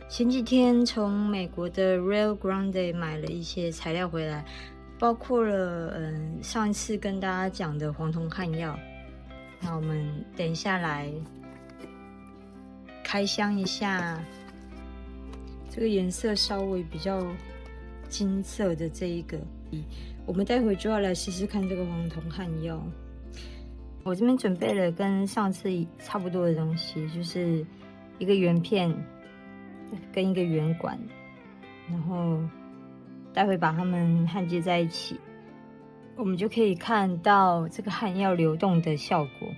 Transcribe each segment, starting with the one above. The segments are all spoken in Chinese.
前几天从美国的 Rio Grande 买了一些材料回来，包括了上一次跟大家讲的黄酮汉药。那我们等一下来开箱一下，这个颜色稍微比较金色的这一个，我们待会就要来试试看这个黄酮汉药。我这边准备了跟上次差不多的东西，就是一个圆片跟一个圆管，然后待会把它们焊接在一起，我们就可以看到这个焊药流动的效果。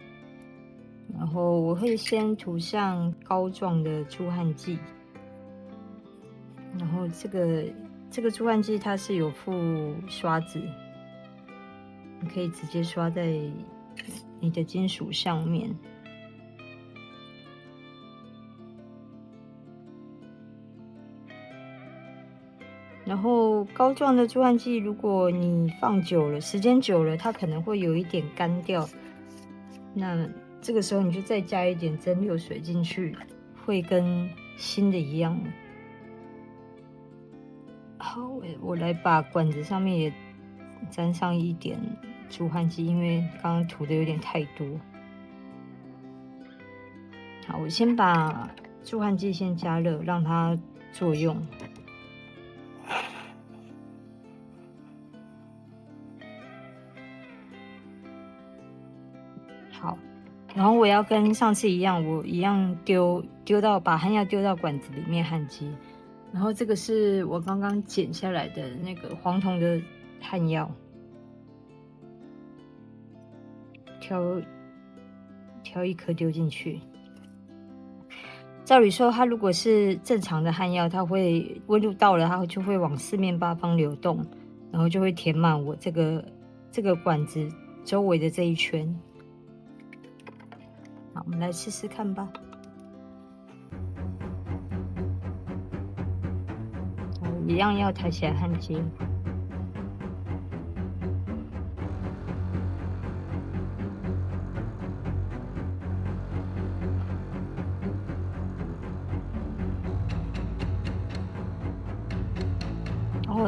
然后我会先涂上膏状的助焊剂，然后这个助焊剂它是有附刷子，你可以直接刷在你的金属上面。然后膏状的助焊剂，如果你放久了，时间久了，它可能会有一点干掉。那这个时候你就再加一点蒸馏水进去，会跟新的一样。好，我来把管子上面也沾上一点助焊剂，因为刚刚涂的有点太多。好，我先把助焊剂先加热，让它作用。好，然后我要跟上次一样，我一样把焊药丢到管子里面焊接。然后这个是我刚刚剪下来的那个黄酮的焊药，挑一颗丢进去。照理说，它如果是正常的焊药，它会温度到了，它就会往四面八方流动，然后就会填满我这个管子周围的这一圈。好，我们来试试看吧。一样要抬起来焊接。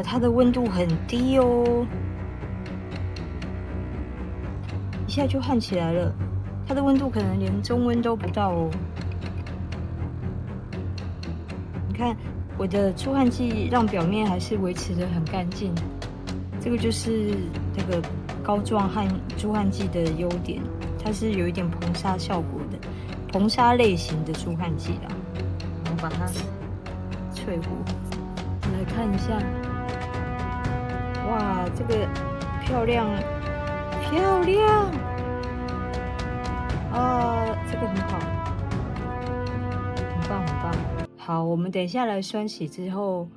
它的温度很低哦，一下就焊起来了。它的温度可能连中温都不到哦。你看我的助焊剂让表面还是维持得很干净，这个就是那个膏状助焊剂的优点，它是有一点硼砂效果的，硼砂类型的助焊剂啦。然后把它淬火，我们来看一下。哇，这个漂亮啊！这个很好，很棒很棒。好，我们等一下来栓洗之后，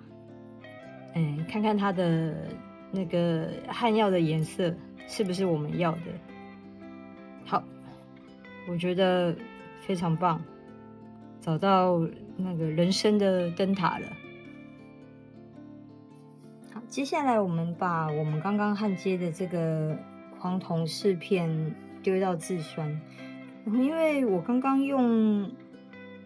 看看它的那个焊药的颜色是不是我们要的。好，我觉得非常棒，找到那个人生的灯塔了。好，接下来我们把我们刚刚焊接的这个黄酮饰片丢到自栓。然后因为我刚刚用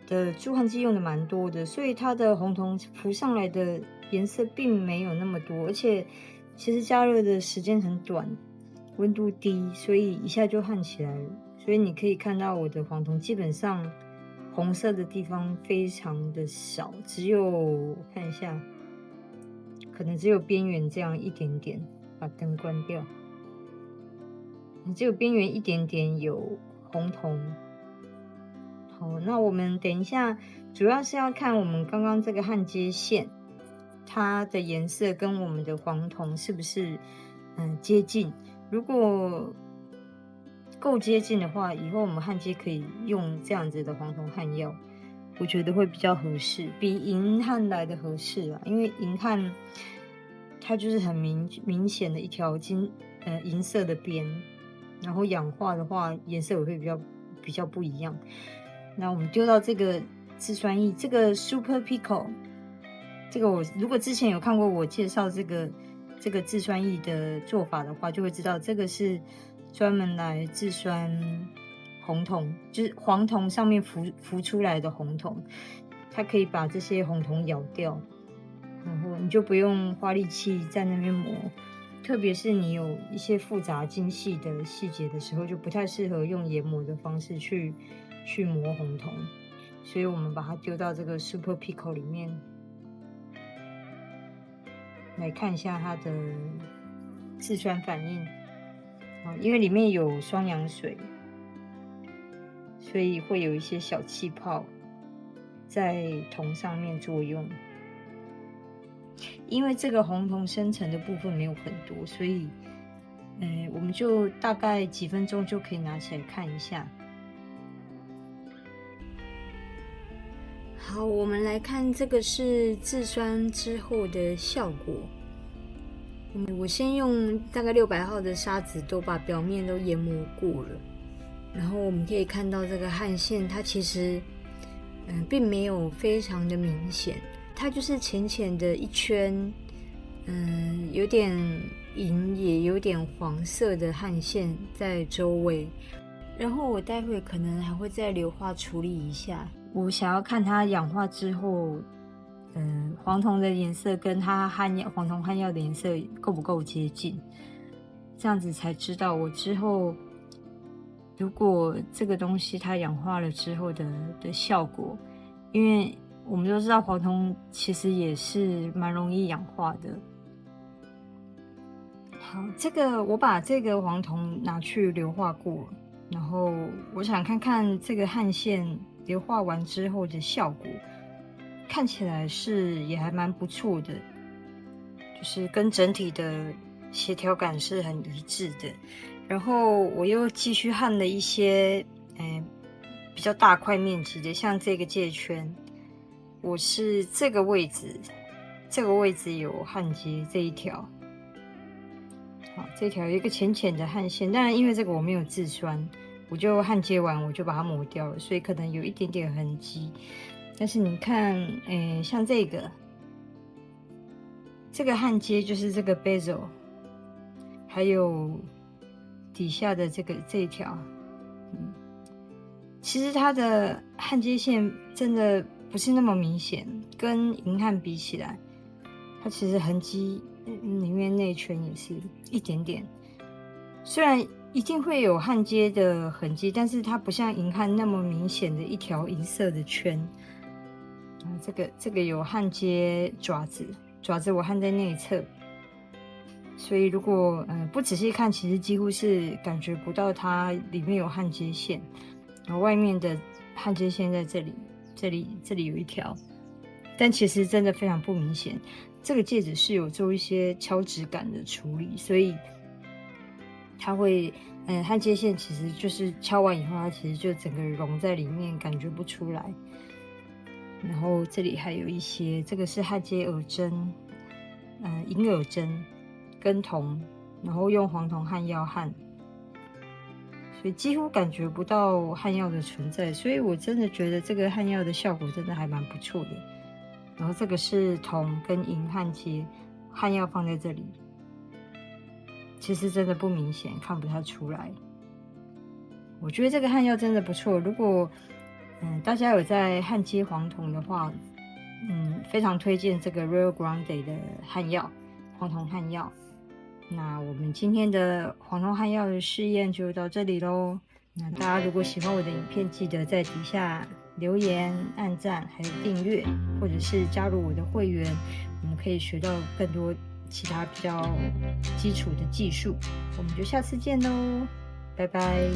的助焊剂用的蛮多的，所以它的红酮浮上来的颜色并没有那么多，而且其实加热的时间很短，温度低，所以一下就焊起来了。所以你可以看到我的黄酮基本上红色的地方非常的少，只有我看一下，可能只有边缘这样一点点。把灯关掉，只有边缘一点点有红酮。好，那我们等一下主要是要看我们刚刚这个焊接线，它的颜色跟我们的黄酮是不是接近。如果够接近的话，以后我们焊接可以用这样子的黄酮焊药，我觉得会比较合适，比银焊来的合适啊。因为银焊它就是很明显的一条银色的边，然后氧化的话颜色也会比较不一样。那我们丢到这个自栓液，这个 Super Pico， 这个我如果之前有看过我介绍这个自栓液的做法的话，就会知道这个是专门来自栓红酮，就是黄酮上面浮出来的红酮。它可以把这些红酮咬掉，然后你就不用花力气在那边磨。特别是你有一些复杂精细的细节的时候，就不太适合用研磨的方式去磨红酮。所以我们把它丢到这个 Super Pico 里面，来看一下它的制酸反应。因为里面有双氧水，所以会有一些小气泡在铜上面作用。因为这个红铜生成的部分没有很多，所以我们就大概几分钟就可以拿起来看一下。好，我们来看这个是制酸之后的效果。我先用大概600号的砂纸都把表面都研磨过了，然后我们可以看到这个汗腺它其实并没有非常的明显，它就是浅浅的一圈，有点银也有点黄色的汗腺在周围。然后我待会可能还会再硫化处理一下，我想要看它氧化之后黄铜的颜色跟它黄铜汉药的颜色够不够接近，这样子才知道我之后如果这个东西它氧化了之后的效果。因为我们都知道黄铜其实也是蛮容易氧化的。好，我把这个黄铜拿去硫化过，然后我想看看这个汗腺硫化完之后的效果。看起来是也还蛮不错的，就是跟整体的协调感是很一致的。然后我又继续焊了一些比较大块面积的，像这个界圈，我是这个位置有焊接这一条。好，这条有一个浅浅的汗腺，当然因为这个我没有制酸，我就焊接完我就把它磨掉了，所以可能有一点点痕迹。但是你看，像这个焊接就是这个 bezel， 还有底下的这一条，其实它的焊接线真的不是那么明显，跟银焊比起来，它其实痕迹里面内圈也是一点点。虽然一定会有焊接的痕迹，但是它不像银焊那么明显的一条银色的圈。这个有焊接爪子我焊在内侧，所以如果不仔细看，其实几乎是感觉不到它里面有焊接线。然后外面的焊接线在这里有一条，但其实真的非常不明显。这个戒指是有做一些敲质感的处理，所以它会焊接线其实就是敲完以后，它其实就整个融在里面，感觉不出来。然后这里还有一些，这个是焊接耳针，银耳针跟铜，然后用黄铜焊药焊，所以几乎感觉不到焊药的存在。所以我真的觉得这个焊药的效果真的还蛮不错的。然后这个是铜跟银焊接，焊药放在这里，其实真的不明显，看不太出来。我觉得这个焊药真的不错，如果大家有在焊接黄铜的话，非常推荐这个 Rio Grande 的焊药，黄铜焊药。那我们今天的黄铜焊药的试验就到这里咯。那大家如果喜欢我的影片，记得在底下留言、按赞，还有订阅，或者是加入我的会员，我们可以学到更多其他比较基础的技术。我们就下次见咯，拜拜。